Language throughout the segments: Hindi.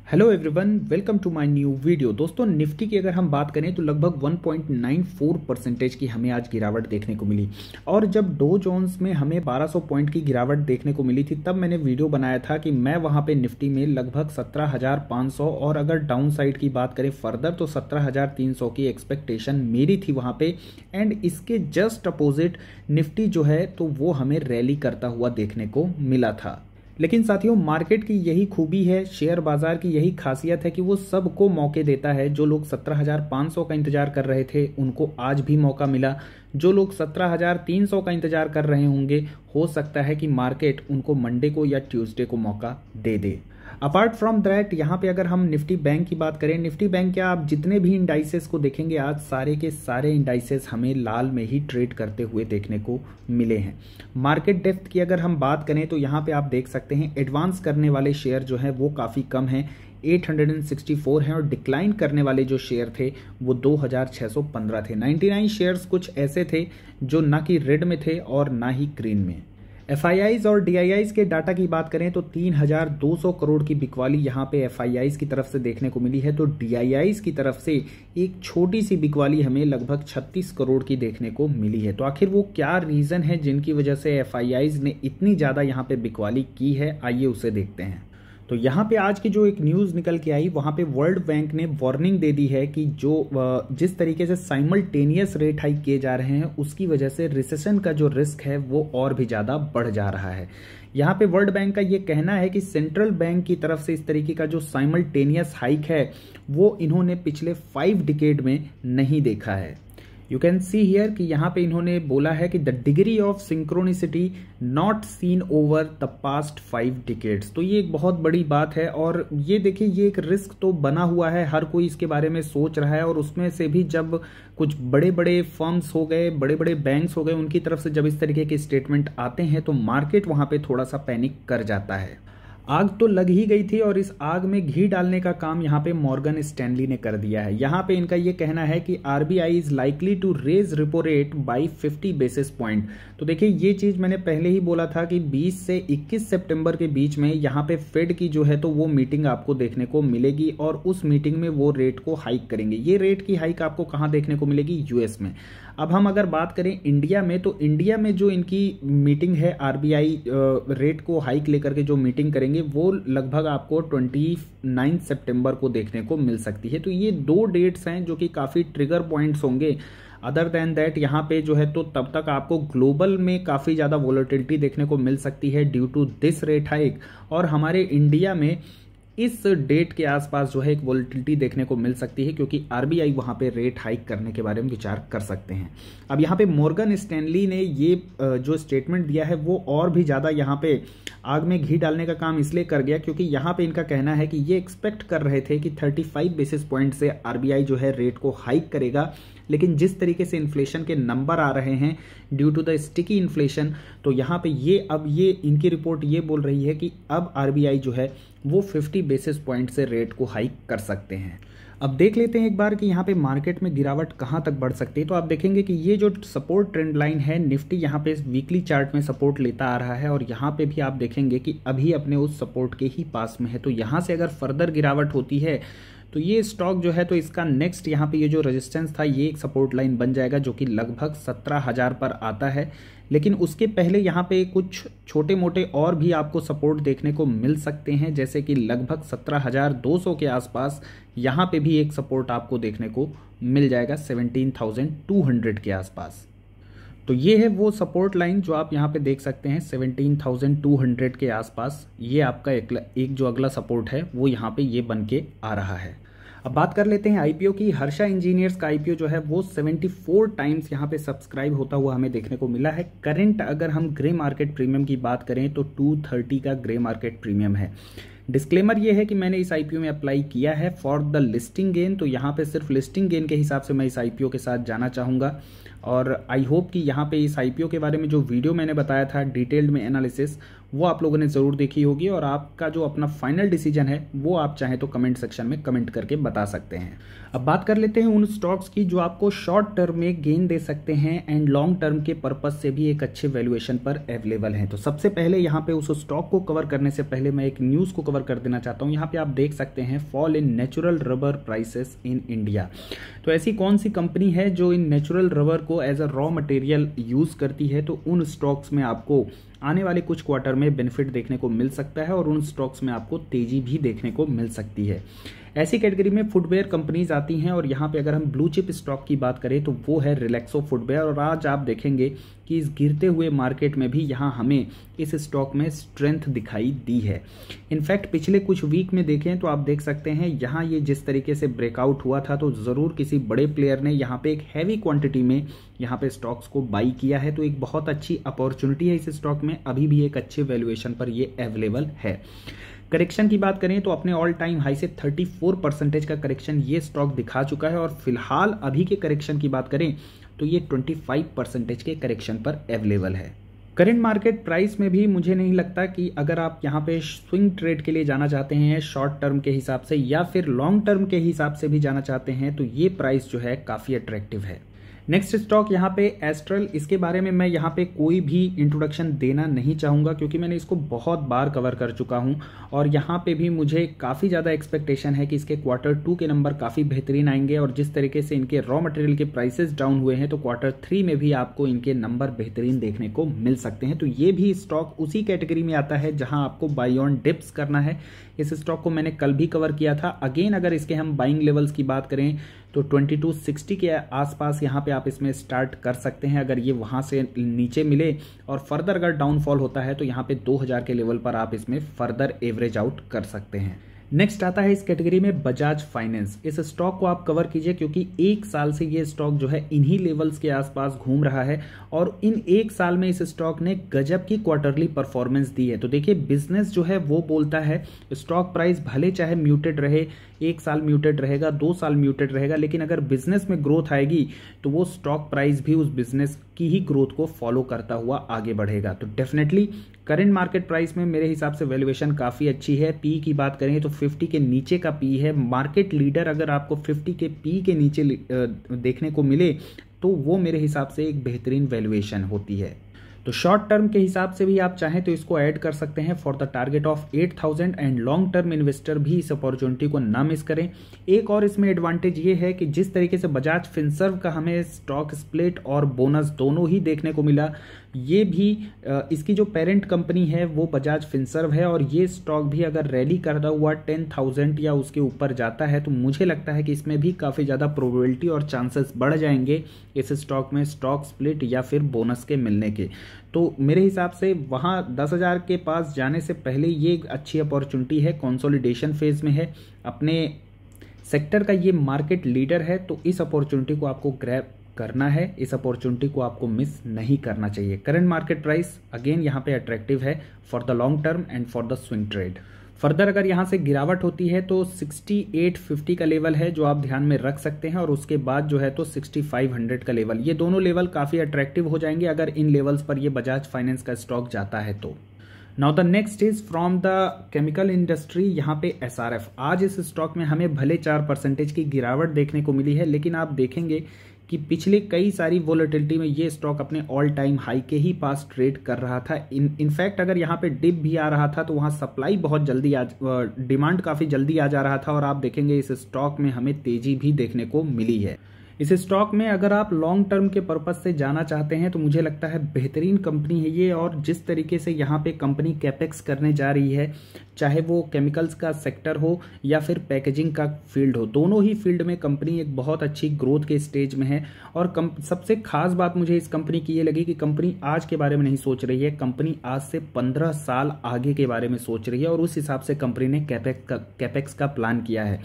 Hello everyone, welcome to my new video. दोस्तों, निफ्टी की अगर हम बात करें तो लगभग 1.94% की हमें आज गिरावट देखने को मिली। और जब डो जोन्स में हमें 1200 पॉइंट की गिरावट देखने को मिली थी, तब मैंने वीडियो बनाया था कि मैं वहां पे निफ्टी में लगभग 17,500 और अगर डाउन साइड की बात करें फर्दर तो 17,300 की एक्सपेक्टेशन मेरी थी वहां पे। एंड इसके जस्ट अपोजिट निफ्टी जो है तो वो हमें रैली करता हुआ देखने को मिला था। लेकिन साथियों, मार्केट की यही खूबी है, शेयर बाजार की यही खासियत है कि वो सबको मौके देता है। जो लोग 17,500 का इंतजार कर रहे थे उनको आज भी मौका मिला। जो लोग 17,300 का इंतजार कर रहे होंगे, हो सकता है कि मार्केट उनको मंडे को या ट्यूसडे को मौका दे दे। अपार्ट फ्रॉम दैट, यहाँ पे अगर हम निफ्टी बैंक की बात करें, निफ्टी बैंक क्या, आप जितने भी इंडाइसेस को देखेंगे आज सारे के सारे इंडाइसेस हमें लाल में ही ट्रेड करते हुए देखने को मिले हैं। मार्केट डेप्थ की अगर हम बात करें तो यहाँ पे आप देख सकते हैं एडवांस करने वाले शेयर जो है वो काफ़ी कम हैं, 864 हैं। और डिक्लाइन करने वाले जो शेयर थे वो 2,615 थे। 99 शेयर्स कुछ ऐसे थे जो ना कि रेड में थे और ना ही ग्रीन में। एफआईआईज और डीआईआईज के डाटा की बात करें तो 3,200 करोड़ की बिकवाली यहाँ पे एफआईआईज की तरफ से देखने को मिली है, तो डीआईआईज की तरफ से एक छोटी सी बिकवाली हमें लगभग 36 करोड़ की देखने को मिली है। तो आखिर वो क्या रीजन है जिनकी वजह से एफआईआईज ने इतनी ज्यादा यहाँ पे बिकवाली की है, आइए उसे देखते हैं। तो यहाँ पे आज की जो एक न्यूज़ निकल के आई, वहाँ पे वर्ल्ड बैंक ने वार्निंग दे दी है कि जिस तरीके से साइमल्टेनियस रेट हाइक किए जा रहे हैं उसकी वजह से रिसेशन का जो रिस्क है वो और भी ज़्यादा बढ़ जा रहा है। यहाँ पे वर्ल्ड बैंक का ये कहना है कि सेंट्रल बैंक की तरफ से इस तरीके का जो साइमल्टेनियस हाइक है वो इन्होंने पिछले 5 डिकेड में नहीं देखा है। यू कैन सी हियर कि यहाँ पे इन्होंने बोला है कि the degree of synchronicity not seen over the past 5 decades. तो ये एक बहुत बड़ी बात है और ये देखिए, ये एक रिस्क तो बना हुआ है, हर कोई इसके बारे में सोच रहा है। और उसमें से भी जब कुछ बड़े बड़े फर्म्स हो गए, बड़े बड़े बैंक्स हो गए, उनकी तरफ से जब इस तरीके के स्टेटमेंट आते हैं तो मार्केट वहां पे थोड़ा सा पैनिक कर जाता है। आग तो लग ही गई थी और इस आग में घी डालने का काम यहाँ पे मॉर्गन स्टैनली ने कर दिया है। यहाँ पे इनका ये कहना है कि RBI is likely to raise repo rate by 50 basis point. तो देखिए, ये चीज मैंने पहले ही बोला था कि 20 से 21 सितंबर के बीच में यहाँ पे फेड की जो है तो वो मीटिंग आपको देखने को मिलेगी और उस मीटिंग में वो रेट को हाइक करेंगे। ये रेट की हाइक आपको कहाँ देखने को मिलेगी? यूएस में। अब हम अगर बात करें इंडिया में, तो इंडिया में जो इनकी मीटिंग है आरबीआई रेट को हाइक लेकर के जो मीटिंग करेंगे वो लगभग आपको 29 सितंबर को देखने को मिल सकती है। तो ये 2 डेट्स हैं जो कि काफ़ी ट्रिगर पॉइंट्स होंगे। अदर देन दैट यहाँ पे जो है तो तब तक आपको ग्लोबल में काफ़ी ज़्यादा वोलेटिलिटी देखने को मिल सकती है due to this rate hike. और हमारे इंडिया में इस डेट के आसपास जो है एक वोलेटिलिटी देखने को मिल सकती है, क्योंकि आरबीआई वहां पे रेट हाइक करने के बारे में विचार कर सकते हैं। अब यहाँ पे मॉर्गन स्टैनली ने ये जो स्टेटमेंट दिया है वो और भी ज़्यादा यहाँ पे आग में घी डालने का काम इसलिए कर गया क्योंकि यहाँ पे इनका कहना है कि ये एक्सपेक्ट कर रहे थे कि 35 बेसिस पॉइंट से आरबीआई जो है रेट को हाइक करेगा, लेकिन जिस तरीके से इन्फ्लेशन के नंबर आ रहे हैं due to the sticky inflation, तो यहाँ पे ये इनकी रिपोर्ट ये बोल रही है कि अब आरबीआई जो है वो 50 बेसिस पॉइंट से रेट को हाइक कर सकते हैं। अब देख लेते हैं एक बार कि यहाँ पे मार्केट में गिरावट कहाँ तक बढ़ सकती है। तो आप देखेंगे कि ये जो सपोर्ट ट्रेंड लाइन है, निफ्टी यहाँ पे वीकली चार्ट में सपोर्ट लेता आ रहा है और यहाँ पे भी आप देखेंगे कि अभी अपने उस सपोर्ट के ही पास में है। तो यहाँ से अगर फर्दर गिरावट होती है तो ये स्टॉक जो है तो इसका नेक्स्ट यहाँ पे ये जो रेजिस्टेंस था ये एक सपोर्ट लाइन बन जाएगा जो कि लगभग 17,000 पर आता है। लेकिन उसके पहले यहाँ पे कुछ छोटे मोटे और भी आपको सपोर्ट देखने को मिल सकते हैं, जैसे कि लगभग 17,200 के आसपास यहाँ पे भी एक सपोर्ट आपको देखने को मिल जाएगा 17,200 के आसपास। तो ये है वो सपोर्ट लाइन जो आप यहाँ पे देख सकते हैं 17,200 के आसपास। ये आपका एक जो अगला सपोर्ट है वो यहाँ पे ये बन के आ रहा है। अब बात कर लेते हैं आईपीओ की। हर्षा इंजीनियर्स का आईपीओ जो है वो 74 टाइम्स यहाँ पे सब्सक्राइब होता हुआ हमें देखने को मिला है। करंट अगर हम ग्रे मार्केट प्रीमियम की बात करें तो 230 का ग्रे मार्केट प्रीमियम है। डिस्क्लेमर ये है कि मैंने इस आईपीओ में अप्लाई किया है फॉर द लिस्टिंग गेन, तो यहाँ पे सिर्फ लिस्टिंग गेन के हिसाब से मैं इस आईपीओ के साथ जाना चाहूँगा। और आई होप कि यहाँ पे इस आईपीओ के बारे में जो वीडियो मैंने बताया था डिटेल्ड में एनालिसिस, वो आप लोगों ने ज़रूर देखी होगी, और आपका जो अपना फाइनल डिसीजन है वो आप चाहें तो कमेंट सेक्शन में कमेंट करके बता सकते हैं। अब बात कर लेते हैं उन स्टॉक्स की जो आपको शॉर्ट टर्म में गेन दे सकते हैं एंड लॉन्ग टर्म के पर्पस से भी एक अच्छे वैल्यूएशन पर अवेलेबल हैं। तो सबसे पहले यहाँ पे उस स्टॉक को कवर करने से पहले मैं एक न्यूज़ को कवर कर देना चाहता हूँ। यहाँ पे आप देख सकते हैं fall in natural rubber prices in India. तो ऐसी कौन सी कंपनी है जो इन नेचुरल रबर को as a raw material use करती है, तो उन स्टॉक्स में आपको आने वाले कुछ क्वार्टर में बेनिफिट देखने को मिल सकता है और उन स्टॉक्स में आपको तेजी भी देखने को मिल सकती है। ऐसी कैटेगरी में फुटवेयर कंपनीज आती हैं, और यहाँ पे अगर हम ब्लू चिप स्टॉक की बात करें तो वो है रिलैक्सो फुटवेयर। और आज आप देखेंगे कि इस गिरते हुए मार्केट में भी यहाँ हमें इस स्टॉक में स्ट्रेंथ दिखाई दी है। इनफैक्ट पिछले कुछ वीक में देखें तो आप देख सकते हैं यहाँ ये जिस तरीके से ब्रेकआउट हुआ था, तो ज़रूर किसी बड़े प्लेयर ने यहाँ पे एक हैवी क्वांटिटी में यहाँ पे स्टॉक्स को बाई किया है। तो एक बहुत अच्छी अपॉर्चुनिटी है इस स्टॉक में, अभी भी एक अच्छे वैल्यूएशन पर ये अवेलेबल है। करेक्शन की बात करें तो अपने ऑल टाइम हाई से 34% का करेक्शन ये स्टॉक दिखा चुका है, और फिलहाल अभी के करेक्शन की बात करें तो ये 25% के करेक्शन पर अवेलेबल है। करंट मार्केट प्राइस में भी मुझे नहीं लगता कि अगर आप यहाँ पे स्विंग ट्रेड के लिए जाना चाहते हैं शॉर्ट टर्म के हिसाब से या फिर लॉन्ग टर्म के हिसाब से भी जाना चाहते हैं, तो ये प्राइस जो है काफ़ी अट्रैक्टिव है। नेक्स्ट स्टॉक यहाँ पे एस्ट्रल, इसके बारे में मैं यहाँ पे कोई भी इंट्रोडक्शन देना नहीं चाहूँगा क्योंकि मैंने इसको बहुत बार कवर कर चुका हूँ, और यहाँ पे भी मुझे काफ़ी ज़्यादा एक्सपेक्टेशन है कि इसके Q2 के नंबर काफ़ी बेहतरीन आएंगे, और जिस तरीके से इनके रॉ मटेरियल के प्राइसेस डाउन हुए हैं तो Q3 में भी आपको इनके नंबर बेहतरीन देखने को मिल सकते हैं। तो ये भी स्टॉक उसी कैटेगरी में आता है जहाँ आपको बाई ऑन डिप्स करना है। इस स्टॉक को मैंने कल भी कवर किया था। अगेन अगर इसके हम बाइंग लेवल्स की बात करें तो 2260 के आसपास यहाँ पे आप इसमें स्टार्ट कर सकते हैं। अगर ये वहाँ से नीचे मिले और फर्दर अगर डाउनफॉल होता है तो यहाँ पे 2000 के लेवल पर आप इसमें फर्दर एवरेज आउट कर सकते हैं। नेक्स्ट आता है इस कैटेगरी में बजाज फाइनेंस। इस स्टॉक को आप कवर कीजिए क्योंकि एक साल से ये स्टॉक जो है इन्हीं लेवल्स के आसपास घूम रहा है, और इन एक साल में इस स्टॉक ने गजब की क्वार्टरली परफॉर्मेंस दी है। तो देखिए बिजनेस जो है वो बोलता है, स्टॉक प्राइस भले चाहे म्यूटेड रहे, एक साल म्यूटेड रहेगा, 2 साल म्यूटेड रहेगा, लेकिन अगर बिजनेस में ग्रोथ आएगी तो वो स्टॉक प्राइस भी उस बिजनेस की ही ग्रोथ को फॉलो करता हुआ आगे बढ़ेगा। तो डेफिनेटली करंट मार्केट प्राइस में मेरे हिसाब से वैल्यूएशन काफ़ी अच्छी है। पी की बात करें तो 50 के नीचे का पी है। मार्केट लीडर अगर आपको 50 के पी के नीचे देखने को मिले तो वो मेरे हिसाब से एक बेहतरीन वैल्यूएशन होती है। तो शॉर्ट टर्म के हिसाब से भी आप चाहें तो इसको ऐड कर सकते हैं for the target of 8000, and long term investor भी इस अपॉर्चुनिटी को ना मिस करें। एक और इसमें एडवांटेज ये है कि जिस तरीके से बजाज फिनसर्व का हमें स्टॉक स्प्लिट और बोनस दोनों ही देखने को मिला, ये भी इसकी जो पेरेंट कंपनी है वो बजाज फिनसर्व है, और ये स्टॉक भी अगर रैली करता हुआ 10,000 या उसके ऊपर जाता है तो मुझे लगता है कि इसमें भी काफ़ी ज़्यादा प्रोबेबिलिटी और चांसेस बढ़ जाएंगे इस स्टॉक में स्टॉक स्प्लिट या फिर बोनस के मिलने के। तो मेरे हिसाब से वहाँ 10,000 के पास जाने से पहले ये एक अच्छी अपॉर्चुनिटी है, कंसोलिडेशन फेज में है, अपने सेक्टर का ये मार्केट लीडर है, तो इस अपॉर्चुनिटी को आपको ग्रैब करना है, इस अपॉर्चुनिटी को आपको मिस नहीं करना चाहिए। करंट मार्केट प्राइस अगेन यहाँ पे अट्रैक्टिव है for the long term and for the swing trade. Further अगर यहाँ से गिरावट होती है तो 6850 का लेवल है जो आप ध्यान में रख सकते हैं, और उसके बाद जो है तो 6500 का लेवल, ये दोनों लेवल काफ़ी अट्रैक्टिव हो जाएंगे अगर इन लेवल्स पर ये बजाज फाइनेंस का स्टॉक जाता है तो। Now the next is from the chemical industry, यहाँ पे SRF। आज इस स्टॉक में हमें भले 4% की गिरावट देखने को मिली है, लेकिन आप देखेंगे कि पिछले कई सारी वोलेटिलिटी में ये स्टॉक अपने ऑल टाइम हाई के ही पास ट्रेड कर रहा था। इनफैक्ट अगर यहाँ पे डिप भी आ रहा था तो वहाँ सप्लाई बहुत जल्दी डिमांड काफ़ी जल्दी आ जा रहा था, और आप देखेंगे इस स्टॉक में हमें तेजी भी देखने को मिली है। इस स्टॉक में अगर आप लॉन्ग टर्म के पर्पज से जाना चाहते हैं तो मुझे लगता है बेहतरीन कंपनी है ये, और जिस तरीके से यहाँ पे कंपनी कैपेक्स करने जा रही है, चाहे वो केमिकल्स का सेक्टर हो या फिर पैकेजिंग का फील्ड हो, दोनों ही फील्ड में कंपनी एक बहुत अच्छी ग्रोथ के स्टेज में है। और सबसे खास बात मुझे इस कंपनी की ये लगी कि कंपनी आज के बारे में नहीं सोच रही है, कंपनी आज से 15 साल आगे के बारे में सोच रही है, और उस हिसाब से कंपनी ने कैपेक्स का प्लान किया है।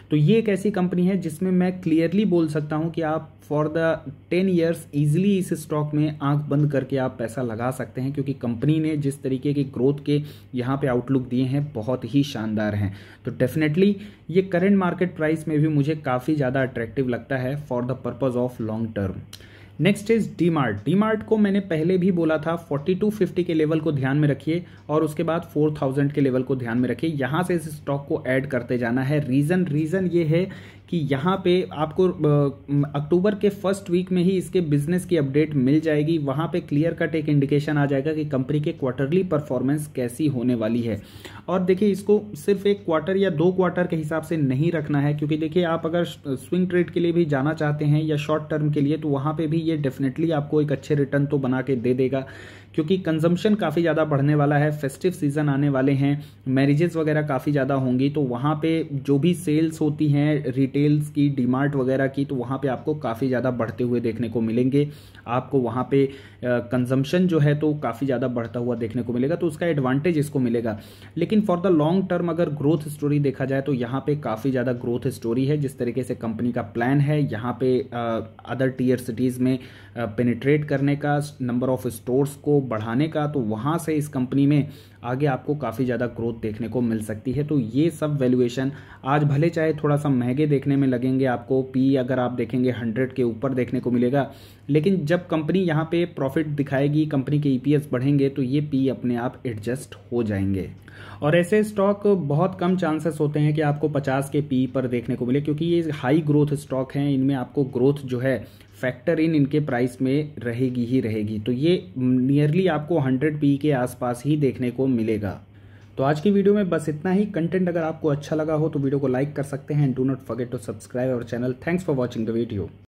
तो ये एक ऐसी कंपनी है जिसमें मैं क्लियरली बोल सकता हूं कि आप फॉर द 10 ईयर्स इजीली इस स्टॉक में आंख बंद करके आप पैसा लगा सकते हैं, क्योंकि कंपनी ने जिस तरीके की ग्रोथ के यहाँ पे आउटलुक दिए हैं बहुत ही शानदार हैं। तो डेफिनेटली ये करंट मार्केट प्राइस में भी मुझे काफ़ी ज़्यादा अट्रैक्टिव लगता है for the purpose of long term. Next is DMart. DMart को मैंने पहले भी बोला था 4250 के लेवल को ध्यान में रखिए और उसके बाद 4000 के लेवल को ध्यान में रखिए। यहाँ से इस स्टॉक को ऐड करते जाना है। रीज़न ये है कि यहाँ पे आपको अक्टूबर के फर्स्ट वीक में ही इसके बिजनेस की अपडेट मिल जाएगी। वहाँ पे क्लियर कट एक इंडिकेशन आ जाएगा कि कंपनी के क्वार्टरली परफॉर्मेंस कैसी होने वाली है। और देखिए, इसको सिर्फ एक क्वार्टर या 2 क्वार्टर के हिसाब से नहीं रखना है, क्योंकि देखिए आप अगर स्विंग ट्रेड के लिए भी जाना चाहते हैं या शॉर्ट टर्म के लिए, तो वहाँ पे भी ये डेफिनेटली आपको एक अच्छे रिटर्न तो बना के दे देगा, क्योंकि कंजम्पशन काफ़ी ज़्यादा बढ़ने वाला है। फेस्टिव सीजन आने वाले हैं, मैरिजेस वगैरह काफ़ी ज़्यादा होंगी, तो वहाँ पे जो भी सेल्स होती हैं रिटेल्स की, डीमार्ट वगैरह की, तो वहाँ पे आपको काफ़ी ज़्यादा बढ़ते हुए देखने को मिलेंगे। आपको वहाँ पे कंजम्पशन जो है तो काफ़ी ज़्यादा बढ़ता हुआ देखने को मिलेगा, तो उसका एडवांटेज इसको मिलेगा। लेकिन फॉर द लॉन्ग टर्म अगर ग्रोथ स्टोरी देखा जाए तो यहाँ पे काफ़ी ज़्यादा ग्रोथ स्टोरी है। जिस तरीके से कंपनी का प्लान है यहाँ पे अदर टीयर सिटीज़ में पेनिट्रेट करने का, नंबर ऑफ स्टोर्स को बढ़ाने का, तो वहाँ से इस कंपनी में आगे आपको काफ़ी ज़्यादा ग्रोथ देखने को मिल सकती है। तो ये सब वैल्यूएशन आज भले चाहे थोड़ा सा महंगे देखने में लगेंगे आपको, पी अगर आप देखेंगे 100 के ऊपर देखने को मिलेगा, लेकिन जब कंपनी यहाँ पे प्रॉफिट दिखाएगी, कंपनी के ईपीएस बढ़ेंगे, तो ये पी अपने आप एडजस्ट हो जाएंगे। और ऐसे स्टॉक बहुत कम चांसेस होते हैं कि आपको 50 के पी पर देखने को मिले, क्योंकि ये हाई ग्रोथ स्टॉक हैं। इनमें आपको ग्रोथ जो है फैक्टर इन इनके प्राइस में रहेगी ही रहेगी, तो ये नियरली आपको 100 पी के आसपास ही देखने को मिलेगा। तो आज की वीडियो में बस इतना ही। कंटेंट अगर आपको अच्छा लगा हो तो वीडियो को लाइक कर सकते हैं। Do not forget to subscribe our channel. Thanks for watching the video.